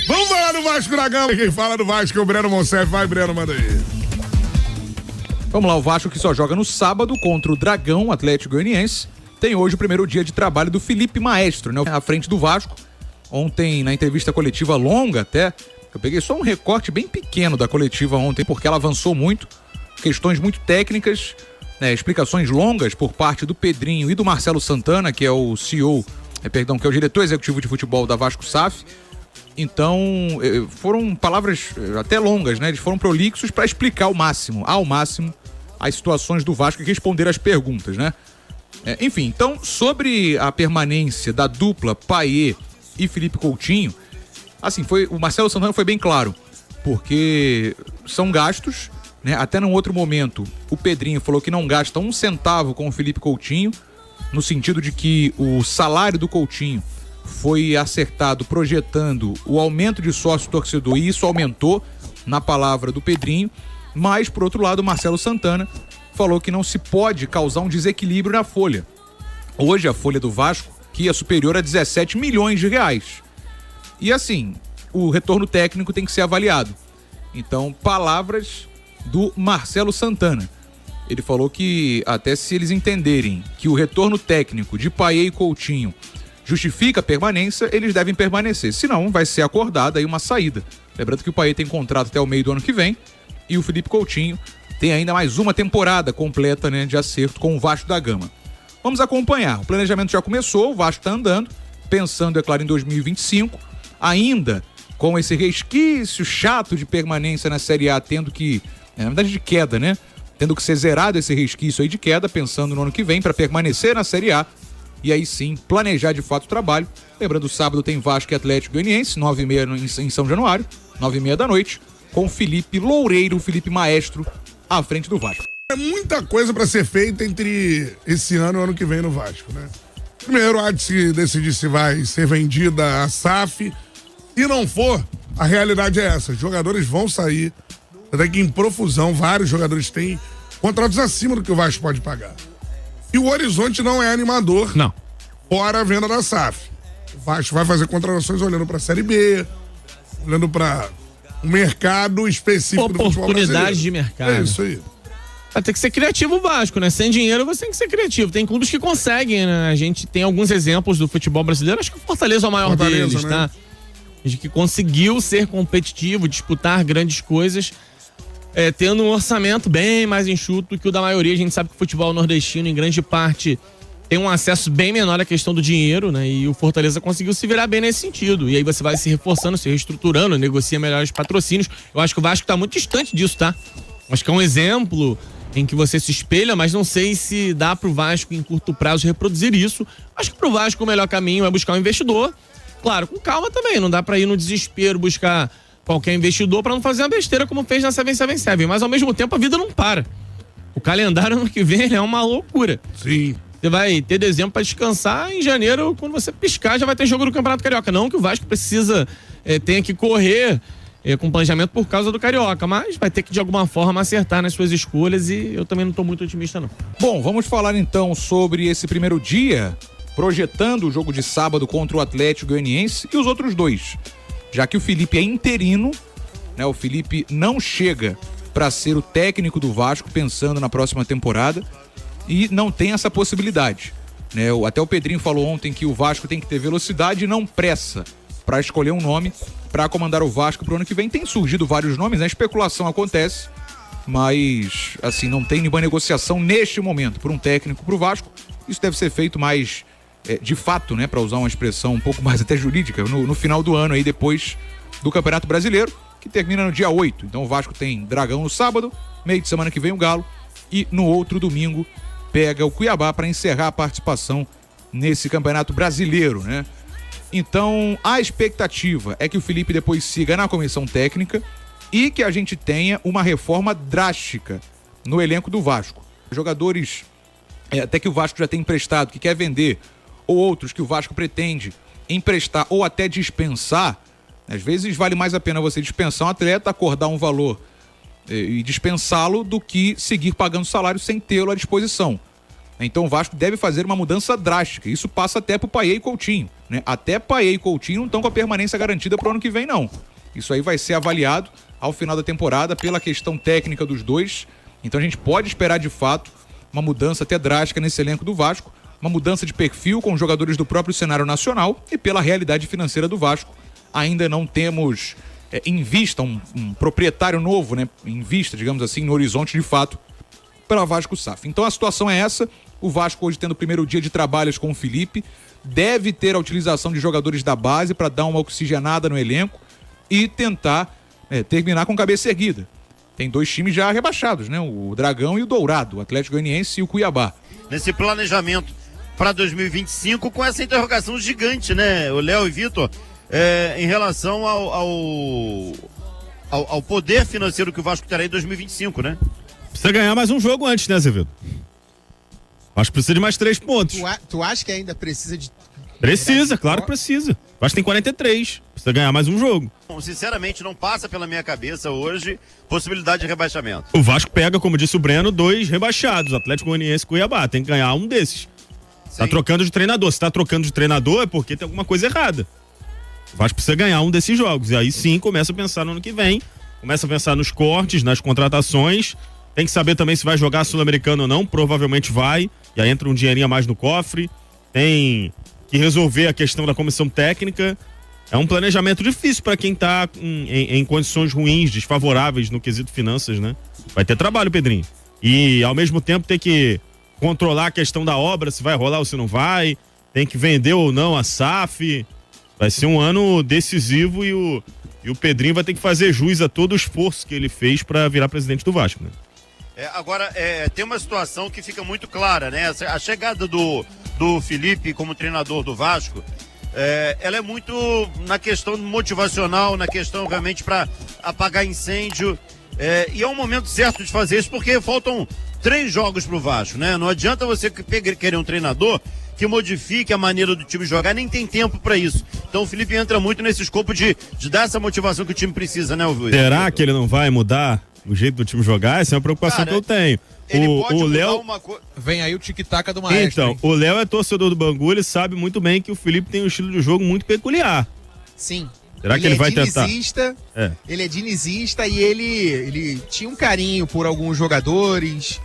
Vamos falar do Vasco da Gama. Quem fala do Vasco é o Breno Monsef. Vai, Breno, manda aí. Vamos lá, o Vasco que só joga no sábado contra o Dragão Atlético Goianiense. Tem hoje o primeiro dia de trabalho do Felipe Maestro, né? À frente do Vasco. Ontem, na entrevista coletiva longa até, eu peguei só um recorte bem pequeno da coletiva ontem, porque ela avançou muito. Questões muito técnicas, né? Explicações longas por parte do Pedrinho e do Marcelo Santana, que é o CEO, que é o diretor executivo de futebol da Vasco SAF. Então, foram palavras até longas, né? Eles foram prolixos para explicar ao máximo as situações do Vasco e responder as perguntas, né? Enfim, então, sobre a permanência da dupla Payet e Felipe Coutinho, assim, o Marcelo Santana foi bem claro, porque são gastos, né? Até num outro momento, o Pedrinho falou que não gasta um centavo com o Felipe Coutinho, no sentido de que o salário do Coutinho foi acertado projetando o aumento de sócio-torcedor, e isso aumentou na palavra do Pedrinho. Mas, por outro lado, o Marcelo Santana falou que não se pode causar um desequilíbrio na folha. Hoje a folha do Vasco, que é superior a 17 milhões de reais. E assim, o retorno técnico tem que ser avaliado. Então, palavras do Marcelo Santana. Ele falou que até se eles entenderem que o retorno técnico de Payet e Coutinho justifica a permanência, eles devem permanecer. Senão, vai ser acordada aí uma saída. Lembrando que o Payet tem contrato até o meio do ano que vem e o Felipe Coutinho tem ainda mais uma temporada completa, né, de acerto com o Vasco da Gama. Vamos acompanhar. O planejamento já começou, o Vasco está andando, pensando, é claro, em 2025, ainda com esse resquício chato de permanência na Série A, tendo que, na verdade de queda, né? Tendo que ser zerado esse resquício aí de queda, pensando no ano que vem para permanecer na Série A. E aí sim, planejar de fato o trabalho. Lembrando, sábado tem Vasco e Atlético Goianiense, 9h30 em São Januário, 9h30 da noite, com Felipe Loureiro, Felipe Maestro, à frente do Vasco. É muita coisa para ser feita entre esse ano e o ano que vem no Vasco, né? Primeiro, há de se decidir se vai ser vendida a SAF. Se não for, a realidade é essa. Os jogadores vão sair, até que em profusão, vários jogadores têm contratos acima do que o Vasco pode pagar. E o horizonte não é animador. Não. Fora a venda da SAF. O Vasco vai fazer contratações olhando para a Série B, olhando para um mercado específico do futebol brasileiro. Oportunidade de mercado. É isso aí. Vai ter que ser criativo o Vasco, né? Sem dinheiro você tem que ser criativo. Tem clubes que conseguem, né? A gente tem alguns exemplos do futebol brasileiro. Acho que o Fortaleza é o maior deles, né? Tá? De que conseguiu ser competitivo, disputar grandes coisas, tendo um orçamento bem mais enxuto que o da maioria. A gente sabe que o futebol nordestino, em grande parte, tem um acesso bem menor à questão do dinheiro, né? E o Fortaleza conseguiu se virar bem nesse sentido. E aí você vai se reforçando, se reestruturando, negocia melhores patrocínios. Eu acho que o Vasco tá muito distante disso, tá? Acho que é um exemplo em que você se espelha, mas não sei se dá pro Vasco, em curto prazo, reproduzir isso. Acho que pro Vasco o melhor caminho é buscar um investidor. Claro, com calma também, não dá pra ir no desespero buscar qualquer investidor pra não fazer uma besteira como fez na 777, mas ao mesmo tempo a vida não para. O calendário ano que vem é uma loucura. Sim. Você vai ter dezembro pra descansar, em janeiro, quando você piscar, já vai ter jogo do Campeonato Carioca. Não que o Vasco tenha que correr com planejamento por causa do Carioca, mas vai ter que de alguma forma acertar nas suas escolhas e eu também não tô muito otimista não. Bom, vamos falar então sobre esse primeiro dia, projetando o jogo de sábado contra o Atlético Goianiense e os outros dois, já que o Felipe é interino, né? O Felipe não chega para ser o técnico do Vasco pensando na próxima temporada e não tem essa possibilidade, né? Até o Pedrinho falou ontem que o Vasco tem que ter velocidade e não pressa para escolher um nome para comandar o Vasco pro ano que vem. Tem surgido vários nomes, né? A especulação acontece, mas assim, não tem nenhuma negociação neste momento por um técnico pro Vasco. Isso deve ser feito mais de fato, né? Para usar uma expressão um pouco mais até jurídica, no final do ano aí, depois do Campeonato Brasileiro, que termina no dia 8. Então o Vasco tem Dragão no sábado, meio de semana que vem o Galo, e no outro domingo pega o Cuiabá para encerrar a participação nesse Campeonato Brasileiro, né? Então, a expectativa é que o Felipe depois siga na comissão técnica e que a gente tenha uma reforma drástica no elenco do Vasco. Jogadores até que o Vasco já tem emprestado, que quer vender, ou outros que o Vasco pretende emprestar ou até dispensar. Às vezes vale mais a pena você dispensar um atleta, acordar um valor e dispensá-lo do que seguir pagando salário sem tê-lo à disposição. Então o Vasco deve fazer uma mudança drástica. Isso passa até pro Payet e Coutinho, né? Até Payet e Coutinho não estão com a permanência garantida pro ano que vem, não. Isso aí vai ser avaliado ao final da temporada pela questão técnica dos dois. Então a gente pode esperar de fato uma mudança até drástica nesse elenco do Vasco, uma mudança de perfil com jogadores do próprio cenário nacional e pela realidade financeira do Vasco. Ainda não temos em vista um proprietário novo, né? Em vista, digamos assim, no horizonte de fato para Vasco SAF. Então a situação é essa. O Vasco hoje tendo o primeiro dia de trabalhos com o Felipe, deve ter a utilização de jogadores da base para dar uma oxigenada no elenco e tentar terminar com cabeça erguida. Tem 2 times já rebaixados, né? O Dragão e o Dourado, o Atlético Goianiense e o Cuiabá. Nesse planejamento para 2025, com essa interrogação gigante, né, o Léo e Vitor, em relação ao poder financeiro que o Vasco terá em 2025, né? Precisa ganhar mais um jogo antes, né, Azevedo? Acho que precisa de mais 3 pontos. Tu acha que ainda precisa de... Precisa, claro que precisa. Acho que tem 43. Precisa ganhar mais um jogo. Bom, sinceramente, não passa pela minha cabeça hoje possibilidade de rebaixamento. O Vasco pega, como disse o Breno, 2 rebaixados, Atlético Goianiense e Cuiabá. Tem que ganhar um desses. Sim. Tá trocando de treinador. Se tá trocando de treinador é porque tem alguma coisa errada. O Vasco precisa ganhar um desses jogos. E aí sim começa a pensar no ano que vem. Começa a pensar nos cortes, nas contratações. Tem que saber também se vai jogar Sul-Americano ou não. Provavelmente vai. E aí entra um dinheirinho a mais no cofre. Tem que resolver a questão da comissão técnica. É um planejamento difícil para quem tá em condições ruins, desfavoráveis no quesito finanças, né? Vai ter trabalho, Pedrinho. E ao mesmo tempo tem que controlar a questão da obra, se vai rolar ou se não vai. Tem que vender ou não a SAF. Vai ser um ano decisivo e o Pedrinho vai ter que fazer jus a todo o esforço que ele fez para virar presidente do Vasco, né? Agora, tem uma situação que fica muito clara, né? A chegada do Felipe como treinador do Vasco, ela é muito na questão motivacional, na questão realmente para apagar incêndio, e é um momento certo de fazer isso porque faltam 3 jogos pro Vasco, né? Não adianta você querer um treinador que modifique a maneira do time jogar, nem tem tempo para isso. Então o Felipe entra muito nesse escopo de dar essa motivação que o time precisa, né, Luiz? Será que ele não vai mudar o jeito do time jogar? Essa é uma preocupação que eu tenho. O Léo... Vem aí o tic-tac do Maestro. Então, hein? o Léo é torcedor do Bangu, ele sabe muito bem que o Felipe tem um estilo de jogo muito peculiar. Sim. Será que ele vai tentar? Ele é dinizista e ele tinha um carinho por alguns jogadores,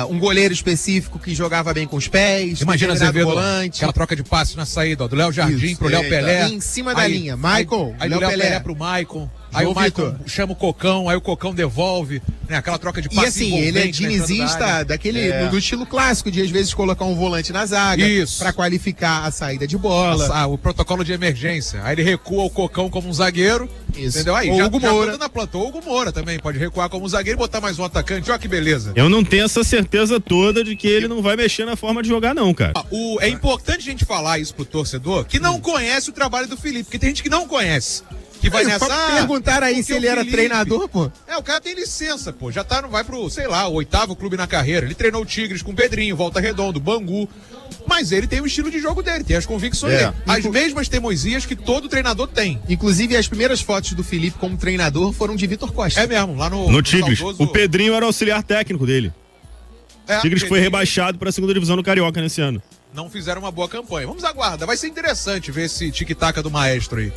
um goleiro específico que jogava bem com os pés. Imagina, Azevedo, volante. aquela troca de passe na saída, ó, do Léo Jardim pro Léo Pelé. Em cima da linha, Maicon, aí do Léo Pelé pro Maicon. Aí o Maicon chama o Cocão, aí o Cocão devolve, né? Aquela troca de passe. E assim, ele é dinizista do estilo clássico, de às vezes colocar um volante na zaga. Isso. Pra qualificar a saída de bola. O protocolo de emergência. Aí ele recua o Cocão como um zagueiro. Isso. Entendeu? Aí ou já, Hugo Moura. Já na planta. Ou o Hugo Moura também. Pode recuar como um zagueiro e botar mais um atacante. Olha que beleza. Eu não tenho essa certeza toda de que ele não vai mexer na forma de jogar, não, cara. É importante a gente falar isso pro torcedor que não conhece o trabalho do Felipe, porque tem gente que não conhece. Que vai nessa. Perguntaram aí se ele era treinador, pô. O cara tem licença, pô. Já vai pro, sei lá, o 8º clube na carreira. Ele treinou o Tigres com o Pedrinho, Volta Redonda, Bangu. Mas ele tem o estilo de jogo dele, tem as convicções dele. As mesmas teimosias que todo treinador tem. Inclusive, as primeiras fotos do Felipe como treinador foram de Vitor Costa. É mesmo, lá no Tigres. saudoso... O Pedrinho era o auxiliar técnico dele. O Tigres foi rebaixado para a 2ª divisão do Carioca nesse ano. Não fizeram uma boa campanha. Vamos aguardar. Vai ser interessante ver esse tic-tac do Maestro aí.